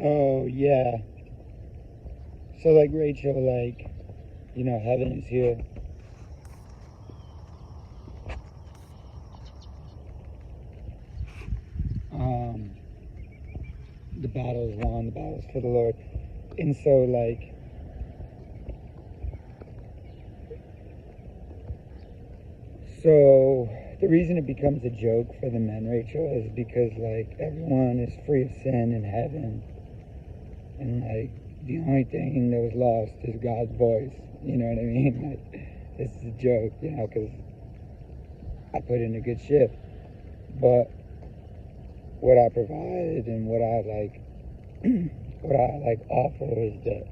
So, yeah. So, like, Rachel, like, you know, heaven is here. The battle is won, the battle is for the Lord. And so, like, so the reason it becomes a joke for the men, Rachel, is because, like, everyone is free of sin in heaven. And, like, the only thing that was lost is God's voice. You know what I mean? Like, this is a joke, you know, because I put in a good shift. But what I provide and what I, like, what I, like, offer is that,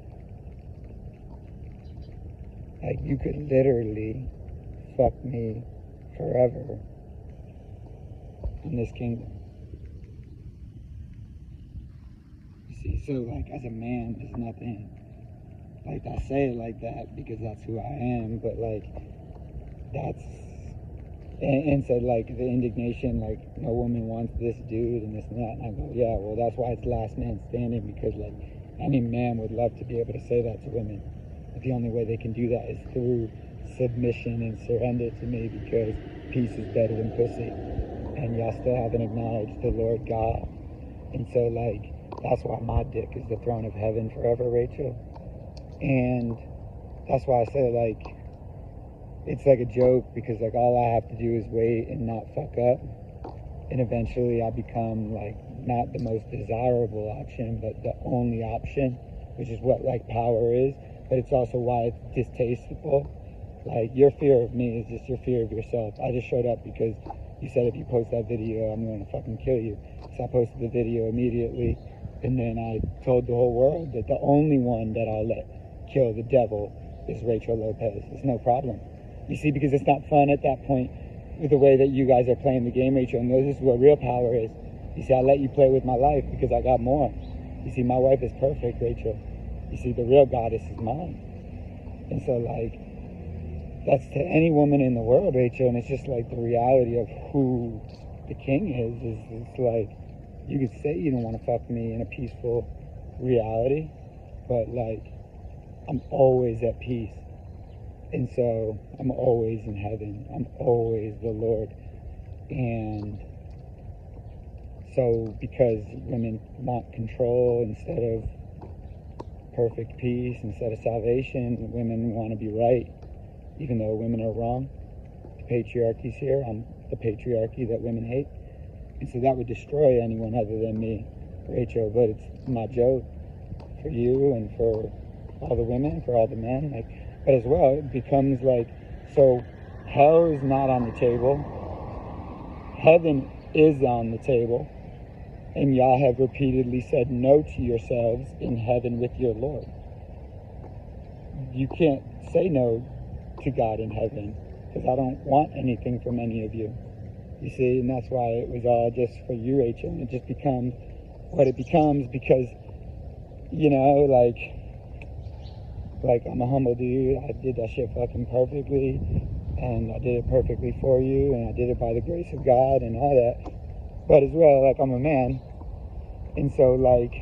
like, you could literally fuck me forever in this kingdom. You see, so, like, as a man, there's nothing, like, I say it like that because that's who I am, but, like, that's, and so, like, the indignation, like, no woman wants this dude and this and that, and I go, yeah, well, that's why it's last man standing, because, like, any man would love to be able to say that to women, but the only way they can do that is through submission and surrender to me, because peace is better than pussy, and y'all still haven't acknowledged the Lord God. And so, like, that's why my dick is the throne of heaven forever, Rachel. And that's why I say, like, it's like a joke, because, like, all I have to do is wait and not fuck up, and eventually I become, like, not the most desirable option, but the only option, which is what, like, power is. But it's also why it's distasteful. Like, your fear of me is just your fear of yourself. I just showed up because you said if you post that video, I'm going to fucking kill you. So I posted the video immediately, and then I told the whole world that the only one that I'll let kill the devil is Rachel Lopez. It's no problem. You see, because it's not fun at that point with the way that you guys are playing the game, Rachel. And this is what real power is. You see, I let you play with my life because I got more. You see, my wife is perfect, Rachel. You see, the real goddess is mine. And so, like, that's to any woman in the world, Rachel. And it's just like the reality of who the king is it's like, you could say you don't want to fuck me in a peaceful reality, but, like, I'm always at peace. And so I'm always in heaven. I'm always the Lord. And so because women want control instead of perfect peace, instead of salvation, women want to be right, even though women are wrong. The patriarchy's here. I'm the patriarchy that women hate. And so that would destroy anyone other than me, Rachel. But it's my joke for you and for all the women, for all the men. Like, but as well, it becomes like, so hell is not on the table. Heaven is on the table. And y'all have repeatedly said no to yourselves in heaven with your Lord. You can't say no to God in heaven, because I don't want anything from any of you. You see, and that's why it was all just for you, Rachel. And it just becomes what it becomes because, you know, like I'm a humble dude. I did that shit fucking perfectly, and I did it perfectly for you, and I did it by the grace of God and all that. But as well, like, I'm a man, and so, like,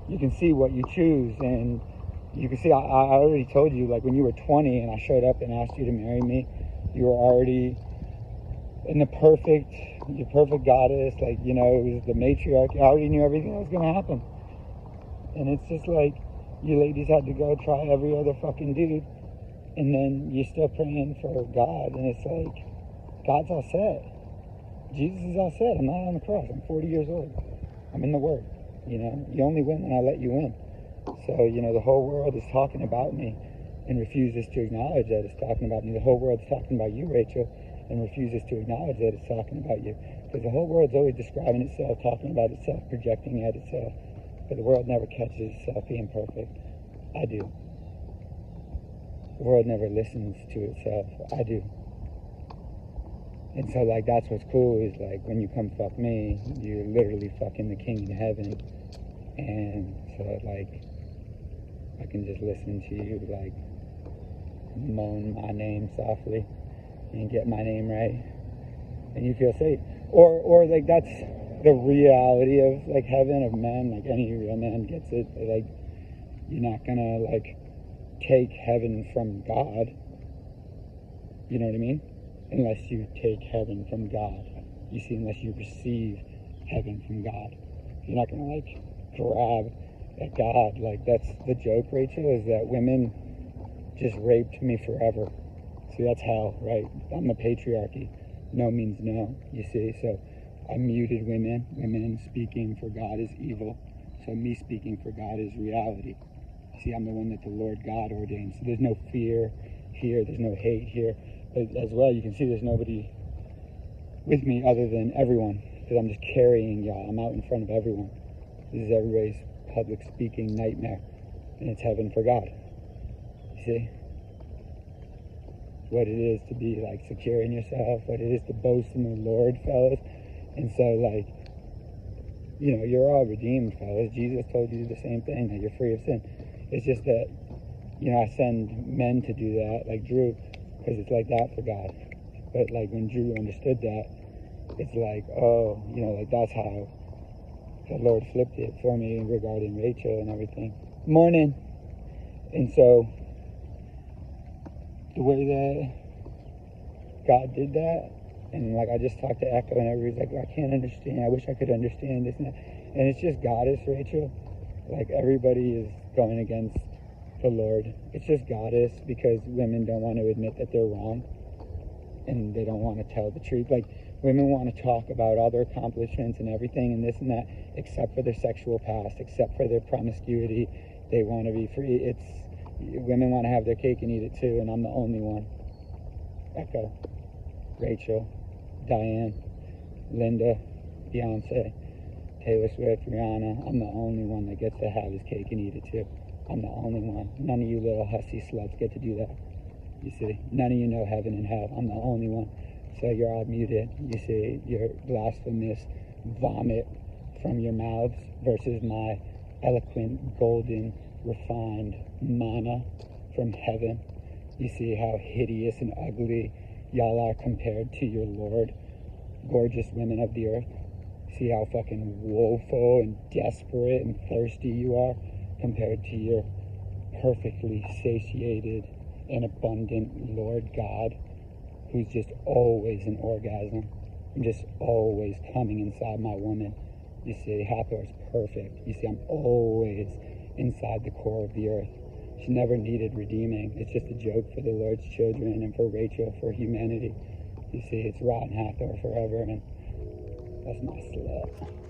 you can see what you choose, and you can see, I already told you, like, when you were 20 and I showed up and asked you to marry me, you were already in your perfect goddess, like, you know, it was the matriarch. I already knew everything that was going to happen. And it's just like, you ladies had to go try every other fucking dude, and then you're still praying for God, and it's like, God's all set. Jesus is all set. I'm not on the cross. I'm 40 years old. I'm in the Word. You know, you only win when I let you in. So, you know, the whole world is talking about me and refuses to acknowledge that it's talking about me. The whole world's talking about you, Rachel, and refuses to acknowledge that it's talking about you. Because the whole world's always describing itself, talking about itself, projecting at itself. But the world never catches itself being perfect. I do. The world never listens to itself. I do. And so, like, that's what's cool is, like, when you come fuck me, you're literally fucking the king in heaven. And so, like, I can just listen to you, like, moan my name softly and get my name right. And you feel safe. Or like, that's the reality of like heaven, of men, like any real man gets it. Like, you're not gonna like take heaven from God. You know what I mean? Unless you take heaven from God. You see, unless you receive heaven from God. You're not gonna like grab at God. Like, that's the joke, Rachel, is that women just raped me forever. See, that's hell, right? I'm the patriarchy. No means no, you see? So I muted women. Women speaking for God is evil. So me speaking for God is reality. See, I'm the one that the Lord God ordained. So there's no fear here. There's no hate here. But as well, you can see there's nobody with me other than everyone. Because I'm just carrying y'all. I'm out in front of everyone. This is everybody's public speaking nightmare. And it's heaven for God. You see? What it is to be like secure in yourself. What it is to boast in the Lord, fellas. And so, like, you know, you're all redeemed, fellas. Jesus told you the same thing, that you're free of sin. It's just that, you know, I send men to do that, like Drew, because it's like that for God. But, like, when Drew understood that, it's like, oh, you know, like, that's how the Lord flipped it for me regarding Rachel and everything. Morning. And so, the way that God did that, and like I just talked to Echo and everybody's like, I can't understand, I wish I could understand this and that. And it's just goddess, Rachel. Like, everybody is going against the Lord. It's just goddess because women don't want to admit that they're wrong. And they don't want to tell the truth. Like, women want to talk about all their accomplishments and everything and this and that, except for their sexual past, except for their promiscuity. They want to be free. Women want to have their cake and eat it too, and I'm the only one. Echo, Rachel, Diane, Linda, Beyonce, Taylor Swift, Rihanna. I'm the only one that gets to have his cake and eat it too. I'm the only one. None of you little hussy sluts get to do that. You see, none of you know heaven and hell. I'm the only one. So you're all muted. You see, your blasphemous vomit from your mouths versus my eloquent, golden, refined manna from heaven. You see how hideous and ugly y'all are compared to your Lord, gorgeous women of the earth. See how fucking woeful and desperate and thirsty you are compared to your perfectly satiated and abundant Lord God, who's just always an orgasm and just always coming inside my woman. You see, Hathor's perfect. You see, I'm always inside the core of the earth. She never needed redeeming. It's just a joke for the Lord's children and for Rachel, for humanity. You see, it's rotten Hathor forever, and that's my slut.